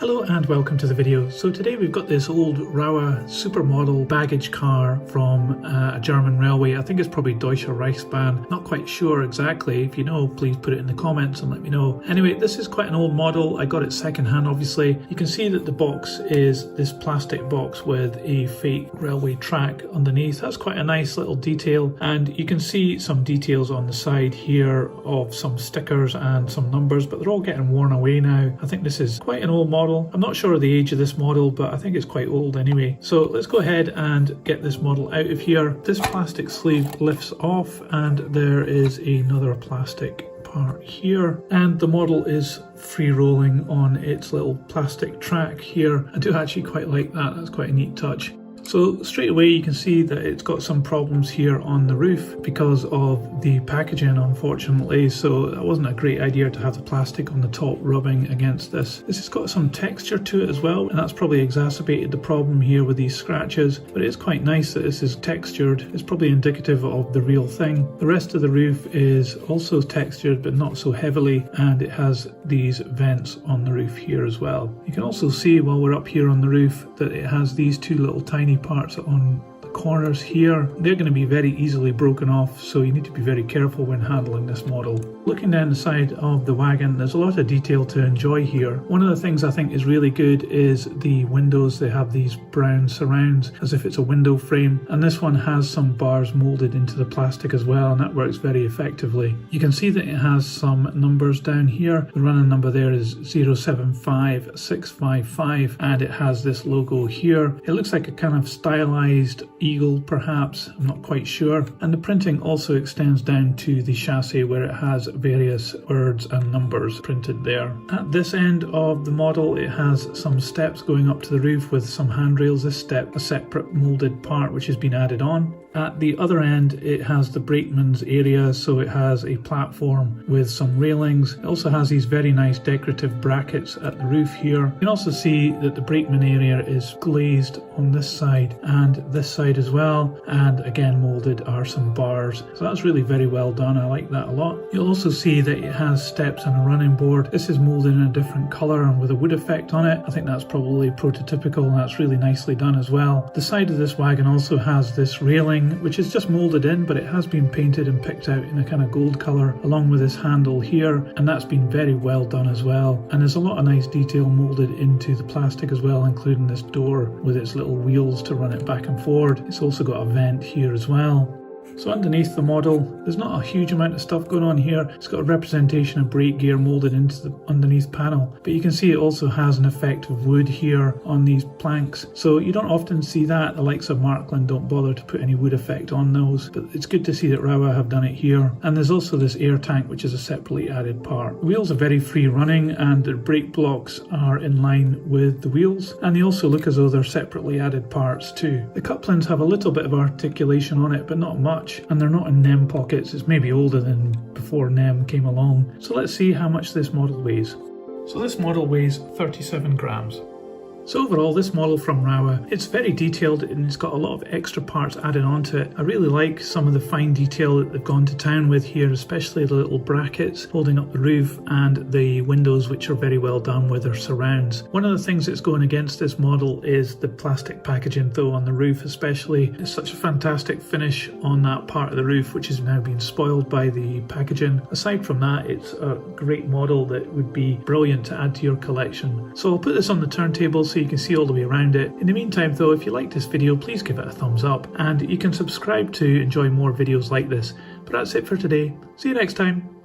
Hello and welcome to the video. So today we've got this old RÖWA Supermodell baggage car from a German railway. I think it's probably Deutsche Reichsbahn. Not quite sure exactly. If you know, please put it in the comments and let me know. Anyway, this is quite an old model. I got it secondhand, obviously. You can see that the box is this plastic box with a fake railway track underneath. That's quite a nice little detail. And you can see some details on the side here of some stickers and some numbers, but they're all getting worn away now. I think this is quite an old model. I'm not sure of the age of this model, but I think it's quite old anyway. So let's go ahead and get this model out of here. This plastic sleeve lifts off and there is another plastic part here, and the model is free rolling on its little plastic track here. I do actually quite like that. That's quite a neat touch. So straight away you can see that it's got some problems here on the roof because of the packaging, unfortunately. So that wasn't a great idea to have the plastic on the top rubbing against this. This has got some texture to it as well, and that's probably exacerbated the problem here with these scratches. But it is quite nice that this is textured. It's probably indicative of the real thing. The rest of the roof is also textured, but not so heavily, and it has these vents on the roof here as well. You can also see while we're up here on the roof that it has these two little tiny parts on the corners here. They're going to be very easily broken off, so you need to be very careful when handling this model. Looking down the side of the wagon, there's a lot of detail to enjoy here. One of the things I think is really good is the windows. They have these brown surrounds as if it's a window frame, and this one has some bars molded into the plastic as well, and that works very effectively. You can see that it has some numbers down here. The running number there is 075655, and it has this logo here. It looks like a kind of stylized eagle, perhaps. I'm not quite sure. And the printing also extends down to the chassis, where it has various words and numbers printed there. At this end of the model, it has some steps going up to the roof with some handrails. This step, a separate molded part which has been added on. At the other end, it has the brakeman's area, so it has a platform with some railings. It also has these very nice decorative brackets at the roof here. You can also see that the brakeman area is glazed on this side and this side as well, and again molded are some bars. So that's really very well done. I like that a lot. You'll also see that it has steps and a running board. This is molded in a different colour and with a wood effect on it. I think that's probably prototypical, and that's really nicely done as well. The side of this wagon also has this railing, which is just molded in, but it has been painted and picked out in a kind of gold colour along with this handle here, and that's been very well done as well. And there's a lot of nice detail molded into the plastic as well, including this door with its little wheels to run it back and forward. It's also got a vent here as well. So underneath the model, there's not a huge amount of stuff going on here. It's got a representation of brake gear molded into the underneath panel, but you can see it also has an effect of wood here on these planks. So you don't often see that. The likes of Markland don't bother to put any wood effect on those, but it's good to see that RÖWA have done it here. And there's also this air tank, which is a separately added part. The wheels are very free running, and the brake blocks are in line with the wheels, and they also look as though they're separately added parts too. The couplings have a little bit of articulation on it, but not much. And they're not in NEM pockets. It's maybe older than before NEM came along. So let's see how much this model weighs. So this model weighs 37 grams. So overall, this model from RÖWA, it's very detailed and it's got a lot of extra parts added onto it. I really like some of the fine detail that they've gone to town with here, especially the little brackets holding up the roof and the windows, which are very well done with their surrounds. One of the things that's going against this model is the plastic packaging, though, on the roof especially. It's such a fantastic finish on that part of the roof, which has now been spoiled by the packaging. Aside from that, it's a great model that would be brilliant to add to your collection. So I'll put this on the turntable so you can see all the way around it. In the meantime though, if you liked this video, please give it a thumbs up, and you can subscribe to enjoy more videos like this. But that's it for today. See you next time.